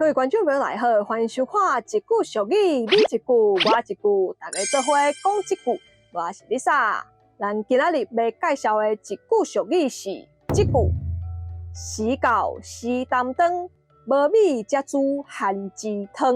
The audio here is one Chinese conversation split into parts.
各位观众朋友来好，欢迎收看一句俗语，你一句我一句，大家做伙讲一句。我是 Lisa， 咱今仔日要介绍的一句俗语是这句：时到时担当，无米才煮番薯汤。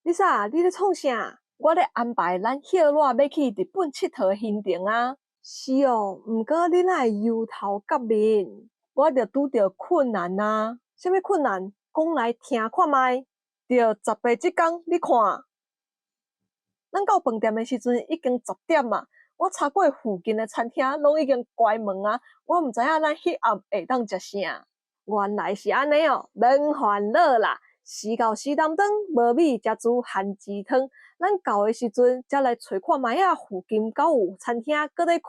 Lisa， 你咧创啥？我咧安排咱歇落要去日本佚佗行程啊。是哦，毋过你哪会忧头甲面？我着拄着困难啊！什么困难？讲来听看卖。着十八即天，你看，咱到饭店的时阵已经10点啊。我查过附近的餐厅，拢已经关门啊。我毋知影咱迄暗会当食啥。原来是安尼哦，免烦恼啦。时到时担当，无米才煮番薯汤。咱到的时阵，才来找看卖啊，附近敢有餐厅搁咧开，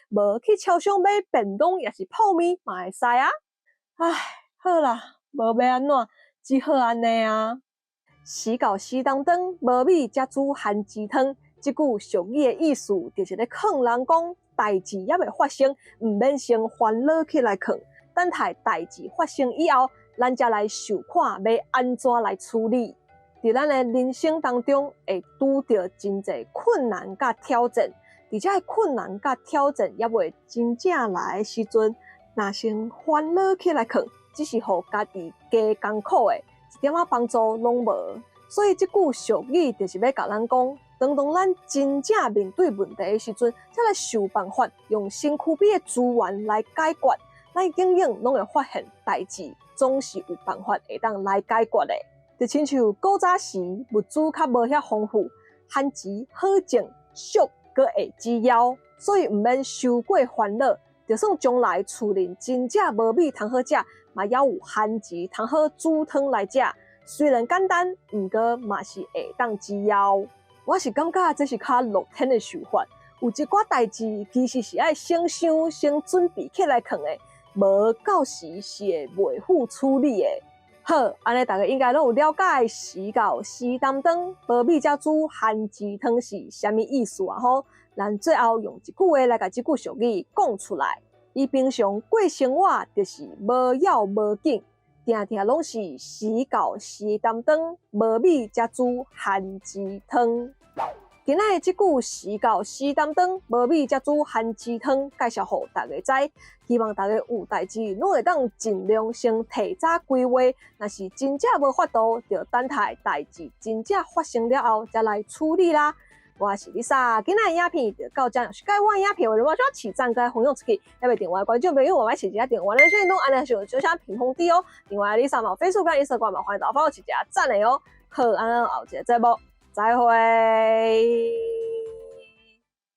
无去超商买便当也是泡面嘛会使啊。唉，好啦，无要安怎，只好安尼啊。时到时担当，无米才煮番薯汤。这句俗语的意思，就是咧劝人讲，代志还未发生，毋免先烦恼起来劝，等待代志发生以后，咱才来想看要安怎来处理。在咱的人生当中，会拄到真侪困难甲挑战，而且困难甲挑战也未真正来的时阵，若先烦恼起来劝，只是互家己加艰苦的，一点仔帮助拢无。所以这句俗语就是要甲咱讲，当咱真正面对问题的时阵，才来想办法，用身躯边的资源来解决。咱永远拢会发现，代志总是有办法会当来解决的。就亲像古早时物资较无遐丰富，番薯好种，俗阁会止枵，所以毋免伤过烦恼。就算将来厝里真正无米通好食，嘛还有番薯通好煮汤来食。虽然简单，毋过嘛是会当止枵。我是感觉这是较乐天的想法。有一寡代志其实是爱先想、先准备起来劝的，无到时是会袂赴处理的。好，安尼大家应该拢有了解时到时担当，无米才煮番薯汤是啥物意思啊？吼，咱最后用一句话来甲这句俗语讲出来。伊平常过生活就是无要无紧，定定拢是时到时担当，无米才煮番薯汤。今仔这句时到时担当，无米才煮番薯汤，介绍互大家知。希望大家有代志，拢会当尽量先提早规划。若是真正无法度，就等待代志真正发生了后，再来处理啦。我是 Lisa， 今仔影片就到这。是介我影片，为了我要起赞跟分享出去，还未订阅观众朋友，我买起一下订阅，咱先弄安尼就像屏风底哦。另外 Lisa 嘛 ，Facebook 跟 Instagram 嘛，欢迎大家帮我起一下赞的哦。好，安后一个节目再会。